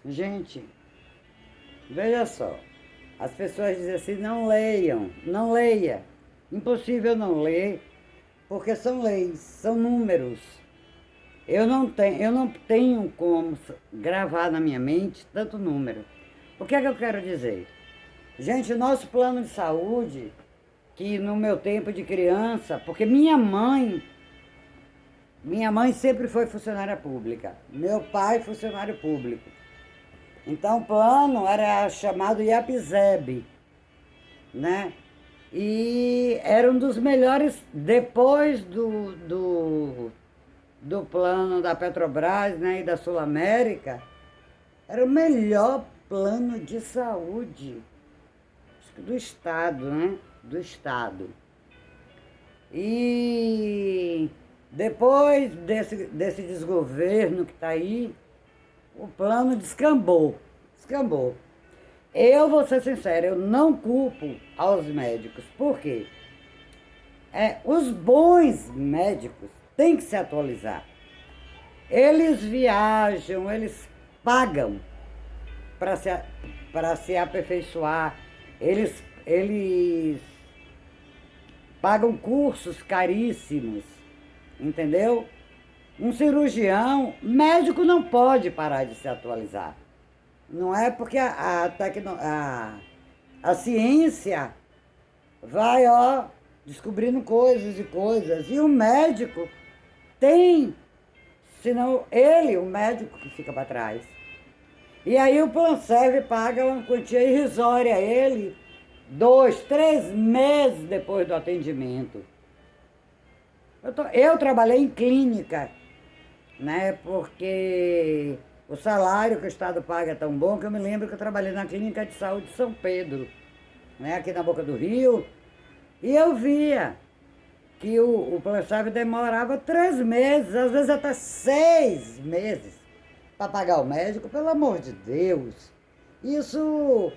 Gente, veja só. As pessoas dizem assim, não leiam, não leia. Impossível não ler, porque são leis, são números. Eu não tenho como gravar na minha mente tanto número. O que é que eu quero dizer? Gente, o nosso plano de saúde, que no meu tempo de criança, porque minha mãe sempre foi funcionária pública, meu pai funcionário público. Então o plano era chamado IAPSEB, né? E era um dos melhores, depois do plano da Petrobras, né, e da Sul América, era o melhor plano de saúde, acho que do Estado, né? Do Estado. E depois desse desgoverno que está aí, o plano descambou. Descambou. Eu vou ser sincera, eu não culpo aos médicos. Por quê? Os bons médicos têm que se atualizar. Eles viajam, eles pagam para se aperfeiçoar, eles pagam cursos caríssimos, entendeu? Um cirurgião, médico não pode parar de se atualizar. Não é porque a ciência vai, ó, descobrindo coisas e coisas. E o médico tem, senão ele, o médico, que fica para trás. E aí o Planserve paga uma quantia irrisória a ele 2, 3 meses depois do atendimento. Eu trabalhei em clínica, né? Porque o salário que o Estado paga é tão bom que eu me lembro que eu trabalhei na Clínica de Saúde de São Pedro, né? Aqui na Boca do Rio. E eu via que o Planserve demorava 3 meses, às vezes até 6 meses, para pagar o médico, pelo amor de Deus. Isso,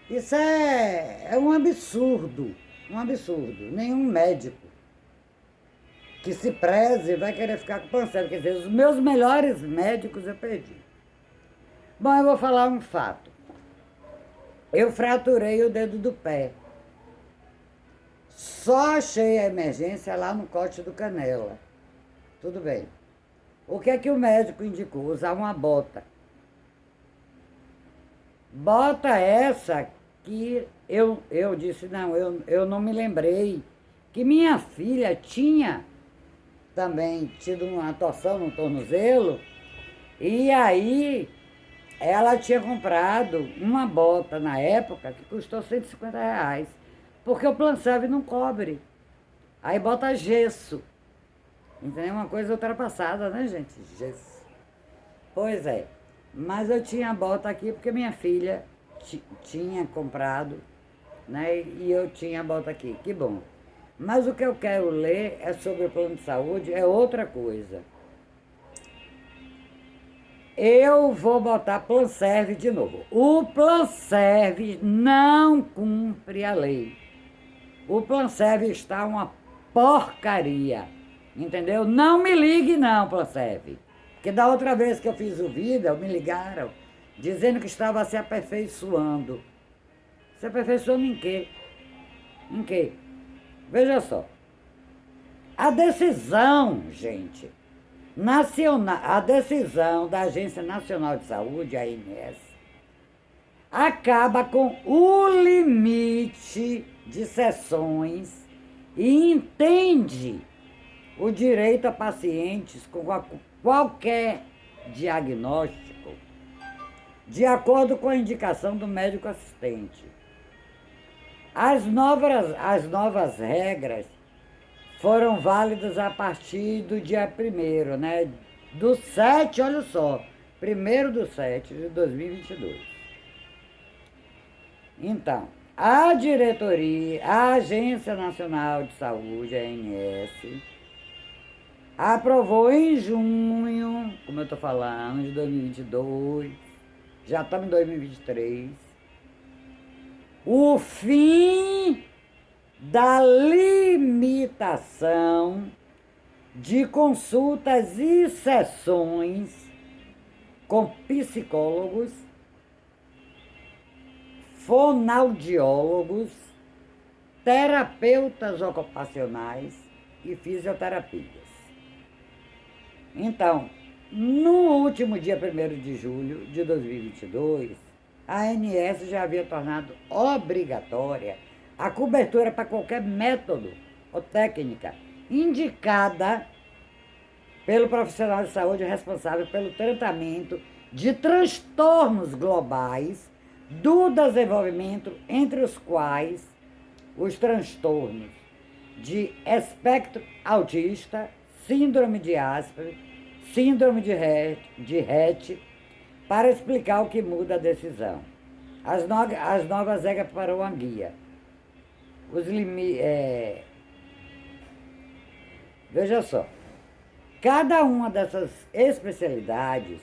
isso é um absurdo, um absurdo. Nenhum médico que se preze vai querer ficar com Planserve. Quer dizer, os meus melhores médicos eu perdi. Bom, eu vou falar um fato. Eu fraturei o dedo do pé. Só achei a emergência lá no Cote do Canela. Tudo bem. O que é que o médico indicou? Usar uma bota. Bota essa que eu disse, não, eu não me lembrei que minha filha tinha também tido uma torção no tornozelo, e aí ela tinha comprado uma bota na época que custou R$ 150, porque o Planserve não cobre. Aí bota gesso. Entendeu? Uma coisa ultrapassada, né, gente? Gesso. Pois é. Mas eu tinha a bota aqui porque minha filha tinha comprado, né? E eu tinha a bota aqui. Que bom. Mas o que eu quero ler é sobre o plano de saúde, é outra coisa. Eu vou botar Planserve de novo. O Planserve não cumpre a lei. O Planserve está uma porcaria. Entendeu? Não me ligue não, Planserve. Porque da outra vez que eu fiz o Vida, me ligaram dizendo que estava se aperfeiçoando. Se aperfeiçoando em quê? Em quê? Veja só. A decisão, gente, a decisão da Agência Nacional de Saúde, a ANS, acaba com o limite de sessões e entende o direito a pacientes com qualquer diagnóstico de acordo com a indicação do médico assistente. As novas regras foram válidas a partir do dia 1º, né? Do 7, olha só, 1º de 7 de 2022. Então, a diretoria, a Agência Nacional de Saúde, a ANS, aprovou em junho, como eu estou falando, de 2022, já estamos em 2023, o fim da limitação de consultas e sessões com psicólogos, fonoaudiólogos, terapeutas ocupacionais e fisioterapias. Então, no último dia 1º de julho de 2022, a ANS já havia tornado obrigatória a cobertura para qualquer método ou técnica indicada pelo profissional de saúde responsável pelo tratamento de transtornos globais do desenvolvimento, entre os quais os transtornos de espectro autista, síndrome de Asperger, síndrome de Rett, para explicar o que muda a decisão. As novas regras para uma guia. Veja só, cada uma dessas especialidades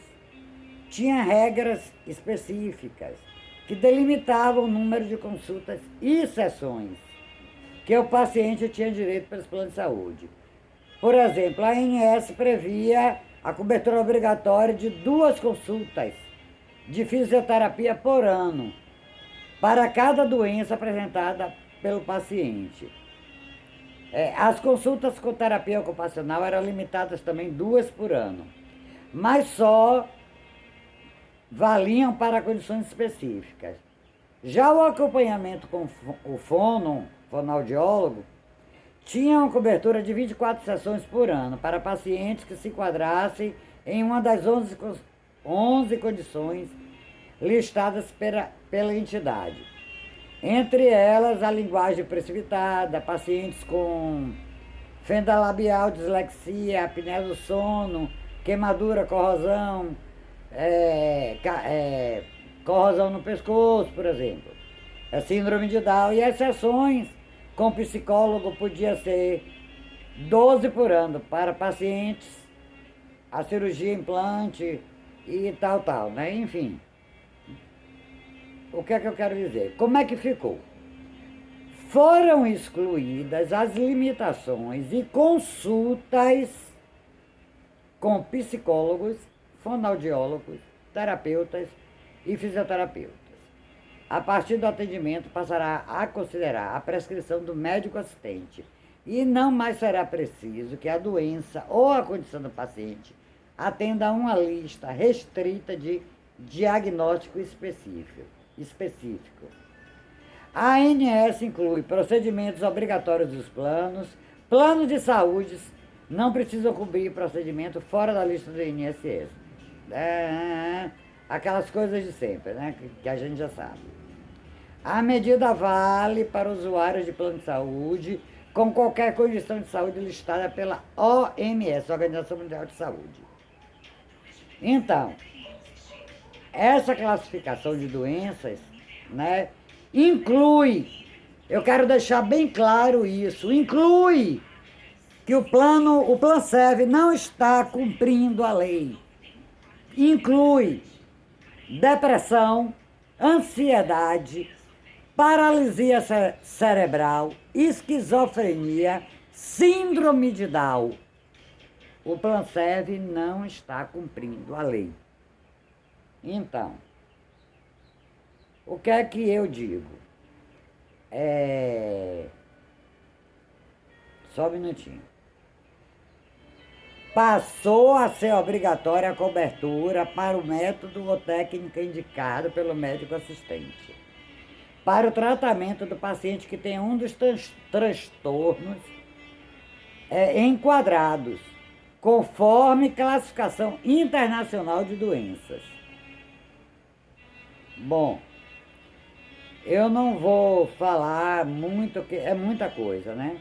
tinha regras específicas que delimitavam o número de consultas e sessões que o paciente tinha direito pelos planos de saúde. Por exemplo, a ANS previa a cobertura obrigatória de 2 consultas de fisioterapia por ano para cada doença apresentada pelo paciente. As consultas com terapia ocupacional eram limitadas também 2 por ano, mas só valiam para condições específicas. Já o acompanhamento com o fonoaudiólogo tinha uma cobertura de 24 sessões por ano para pacientes que se enquadrassem em uma das 11 condições listadas pela entidade. Entre elas, a linguagem precipitada, pacientes com fenda labial, dislexia, apneia do sono, queimadura, corrosão, corrosão no pescoço, por exemplo. Síndrome de Down. E as sessões com psicólogo podia ser 12 por ano para pacientes, a cirurgia, implante e tal, né? Enfim. O que é que eu quero dizer? Como é que ficou? Foram excluídas as limitações e consultas com psicólogos, fonoaudiólogos, terapeutas e fisioterapeutas. A partir do atendimento, passará a considerar a prescrição do médico assistente e não mais será preciso que a doença ou a condição do paciente atenda a uma lista restrita de diagnóstico específico. A ANS inclui procedimentos obrigatórios dos planos de saúde não precisam cobrir procedimento fora da lista do INSS. Aquelas coisas de sempre, né, que a gente já sabe. A medida vale para usuários de plano de saúde com qualquer condição de saúde listada pela OMS, Organização Mundial de Saúde. Então, essa classificação de doenças, né, inclui, eu quero deixar bem claro isso, inclui que o Planserv não está cumprindo a lei. Inclui depressão, ansiedade, paralisia cerebral, esquizofrenia, síndrome de Down. O Planserv não está cumprindo a lei. Então, o que é que eu digo? Só um minutinho. Passou a ser obrigatória a cobertura para o método ou técnica indicado pelo médico assistente, para o tratamento do paciente que tem um dos transtornos enquadrados, conforme classificação internacional de doenças. Bom, eu não vou falar muito, que é muita coisa, né?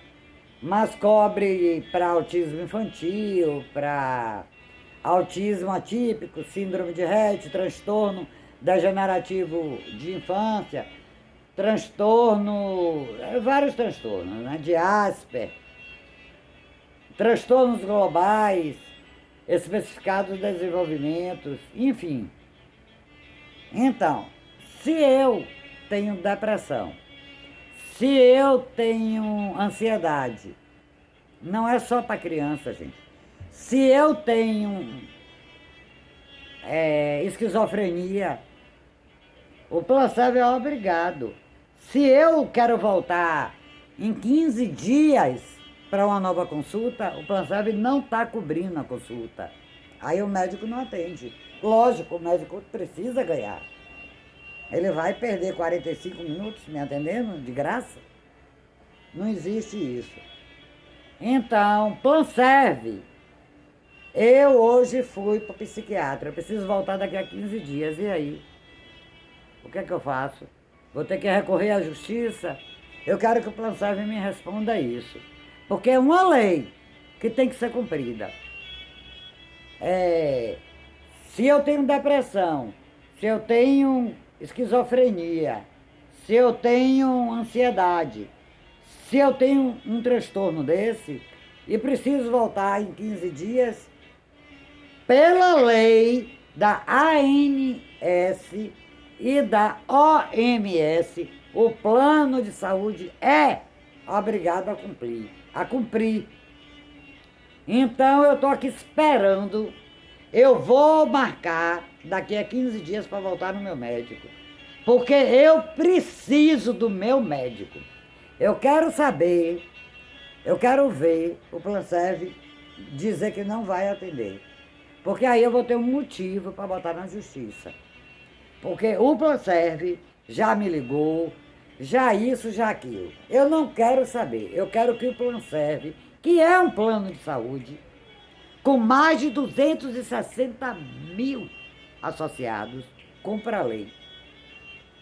Mas cobre para autismo infantil, para autismo atípico, síndrome de Rett, transtorno degenerativo de infância, vários transtornos, né? De Asperger, transtornos globais, especificados desenvolvimentos, enfim. Então, se eu tenho depressão, se eu tenho ansiedade, não é só para criança, gente. Se eu tenho esquizofrenia. O Planserv é obrigado. Se eu quero voltar em 15 dias para uma nova consulta, o Planserv não está cobrindo a consulta. Aí o médico não atende. Lógico, o médico precisa ganhar. Ele vai perder 45 minutos me atendendo de graça? Não existe isso. Então, Planserv. Eu hoje fui para o psiquiatra. Eu preciso voltar daqui a 15 dias. E aí? O que é que eu faço? Vou ter que recorrer à justiça? Eu quero que o Planserv me responda isso. Porque é uma lei que tem que ser cumprida. Se eu tenho depressão, se eu tenho esquizofrenia, se eu tenho ansiedade, se eu tenho um transtorno desse e preciso voltar em 15 dias, pela lei da ANS e da OMS, o plano de saúde é obrigado a cumprir. Então eu estou aqui esperando, eu vou marcar daqui a 15 dias para voltar no meu médico, porque eu preciso do meu médico. Eu quero saber, eu quero ver o Planserv dizer que não vai atender, porque aí eu vou ter um motivo para botar na justiça. Porque o Planserv já me ligou, já isso, já aquilo. Eu não quero saber. Eu quero que o Planserv, que é um plano de saúde, com mais de 260 mil associados, cumpra a lei.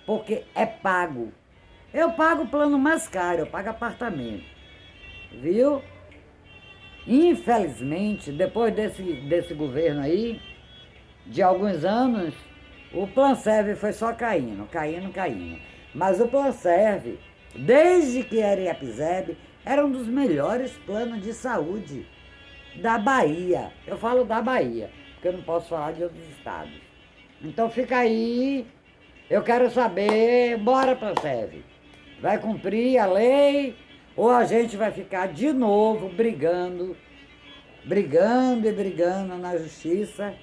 Porque é pago. Eu pago o plano mais caro, eu pago apartamento. Viu? Infelizmente, depois desse governo aí, de alguns anos, o Planserv foi só caindo. Mas o Planserv, desde que era IAPSEB, era um dos melhores planos de saúde da Bahia. Eu falo da Bahia, porque eu não posso falar de outros estados. Então fica aí, eu quero saber, bora Planserv. Vai cumprir a lei ou a gente vai ficar de novo brigando na justiça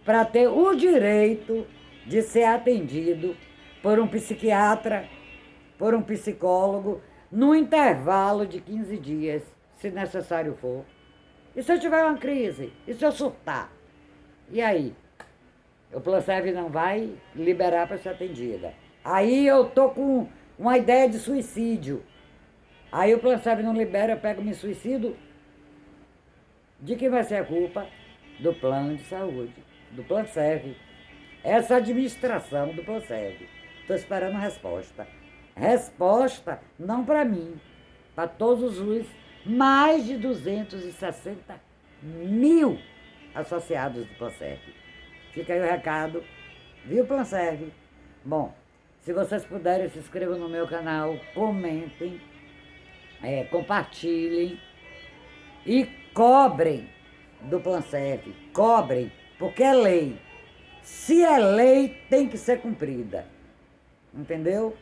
para ter o direito de ser atendido por um psiquiatra, por um psicólogo, no intervalo de 15 dias, se necessário for. E se eu tiver uma crise? E se eu surtar? E aí? O Planserv não vai liberar para ser atendida. Aí eu tô com uma ideia de suicídio. Aí o Planserv não libera, eu pego me suicido. De quem vai ser a culpa? Do plano de saúde, do Planserv. Essa administração do Planserv. Estou esperando resposta. Resposta não para mim, para todos os mais de 260 mil associados do Planserv. Fica aí o recado. Viu, Planserv? Bom, se vocês puderem, se inscrevam no meu canal, comentem, compartilhem e cobrem do Planserv. Cobrem, porque é lei. Se é lei, tem que ser cumprida. Entendeu?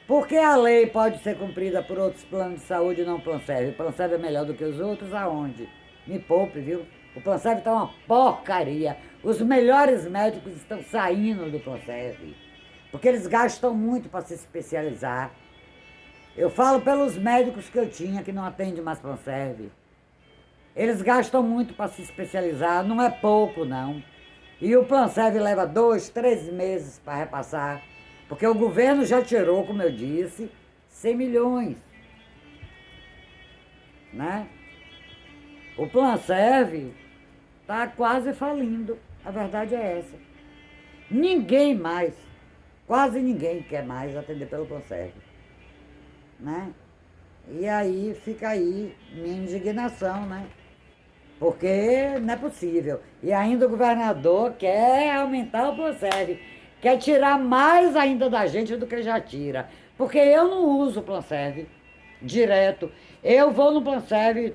Porque a lei pode ser cumprida por outros planos de saúde e não o Planserv. O Planserv é melhor do que os outros, aonde? Me poupe, viu? O Planserv está uma porcaria. Os melhores médicos estão saindo do Planserv. Porque eles gastam muito para se especializar. Eu falo pelos médicos que eu tinha, que não atendem mais Planserv. Eles gastam muito para se especializar, não é pouco, não. E o Planserv leva 2, 3 meses para repassar, porque o governo já tirou, como eu disse, 100 milhões. Né? O Planserv está quase falindo, a verdade é essa. Ninguém mais, quase ninguém quer mais atender pelo Planserv. Né? E aí fica aí minha indignação, né? Porque não é possível. E ainda o governador quer aumentar o Planserv, quer tirar mais ainda da gente do que já tira. Porque eu não uso o Planserv direto. Eu vou no Planserv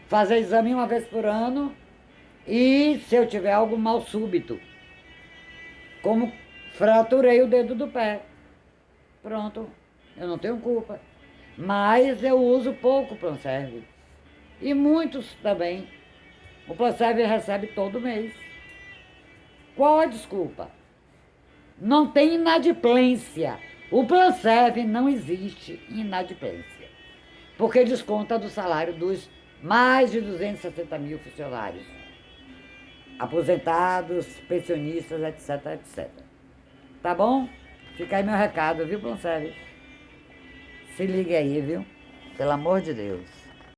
fazer exame uma vez por ano e se eu tiver algum mal súbito, como fraturei o dedo do pé. Pronto, eu não tenho culpa. Mas eu uso pouco o Planserv. E muitos também. O Planserv recebe todo mês. Qual a desculpa? Não tem inadimplência. O Planserv não existe inadimplência, porque desconta do salário dos mais de 260 mil funcionários, aposentados, pensionistas, etc, etc. Tá bom? Fica aí meu recado, viu, Planserv? Se ligue aí, viu? Pelo amor de Deus.